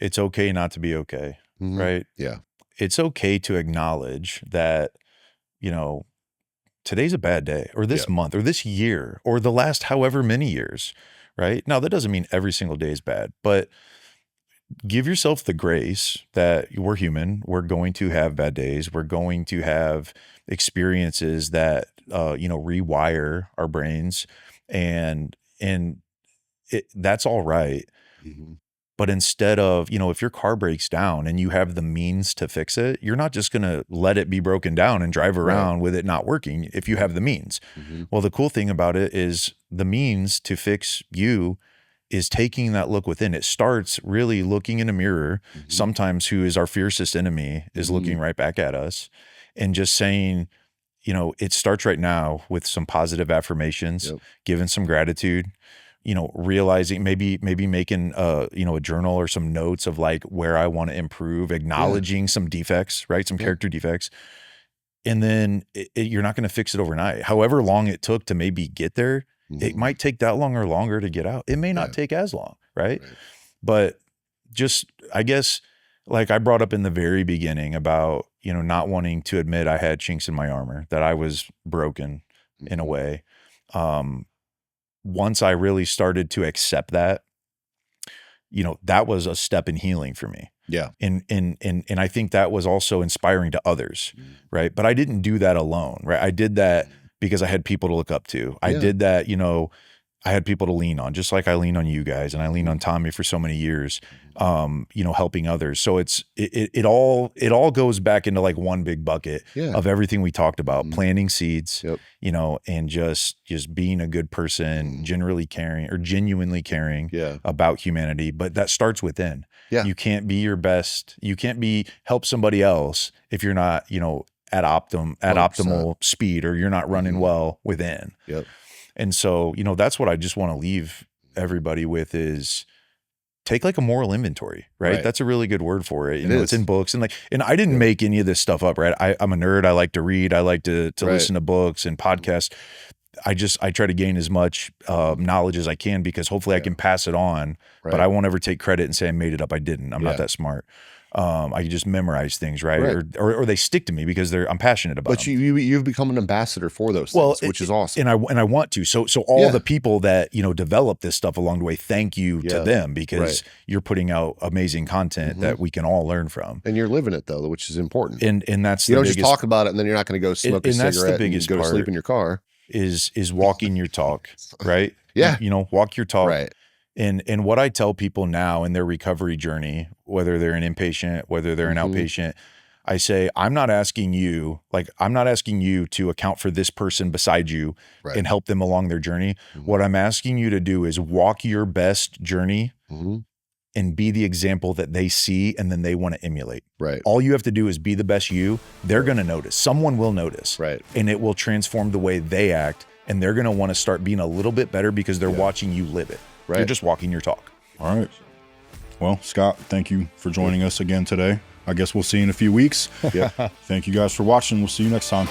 it's okay not to be okay, right? Yeah. It's okay to acknowledge that, today's a bad day, or this month, or this year, or the last however many years, right? Now, that doesn't mean every single day is bad, but give yourself the grace that we're human. We're going to have bad days. We're going to have experiences that, rewire our brains, and that's all right. Mm-hmm. But instead of, if your car breaks down and you have the means to fix it, you're not just going to let it be broken down and drive around with it not working if you have the means. Mm-hmm. Well, the cool thing about it is the means to fix you is taking that look within. It starts really looking in a mirror. Mm-hmm. Sometimes who is our fiercest enemy is looking right back at us, and just saying, it starts right now with some positive affirmations, giving some gratitude, realizing maybe making a journal or some notes of like where I want to improve, acknowledging some defects, right? Some character defects. And then you're not going to fix it overnight. However long it took to maybe get there, it might take that long or longer to get out. It may not take as long, right? But just, I guess, like I brought up in the very beginning about, not wanting to admit I had chinks in my armor, that I was broken in a way. Once I really started to accept that, that was a step in healing for me. Yeah. And I think that was also inspiring to others, right? But I didn't do that alone, right? I did that because I had people to look up to. I did that, I had people to lean on, just like I lean on you guys, and I lean on Tommy for so many years, helping others. So it all goes back into like one big bucket of everything we talked about, planting seeds, and just being a good person, genuinely caring about humanity. But that starts within. Yeah. You can't be your best. You can't help somebody else if you're not, at optimal speed, or you're not running well within. Yep. And so, that's what I just want to leave everybody with is take like a moral inventory, right? That's a really good word for it. It's in books, and I didn't make any of this stuff up, right? I'm a nerd. I like to read. I like to listen to books and podcasts. I try to gain as much knowledge as I can, because hopefully I can pass it on, but I won't ever take credit and say I made it up. I didn't. I'm not that smart. I can just memorize things, right? Or they stick to me because I'm passionate about them. But you've become an ambassador for those things, which is awesome. And I want to. So all the people that, develop this stuff along the way, thank you to them, because you're putting out amazing content that we can all learn from. And you're living it though, which is important. And that's you don't just talk about it and then you're not going to go smoke a cigarette and go to sleep in your car. Is walking your talk, right? Yeah. Walk your talk. Right. And what I tell people now in their recovery journey, whether they're an inpatient, whether they're an outpatient, I say, I'm not asking you to account for this person beside you and help them along their journey. What I'm asking you to do is walk your best journey and be the example that they see and then they want to emulate. Right. All you have to do is be the best you. They're going to notice. Someone will notice. Right. And it will transform the way they act. And they're going to want to start being a little bit better because they're watching you live it. Right. You're just walking your talk. All right. Well, Scott, thank you for joining us again today. I guess we'll see you in a few weeks. Thank you guys for watching. We'll see you next time.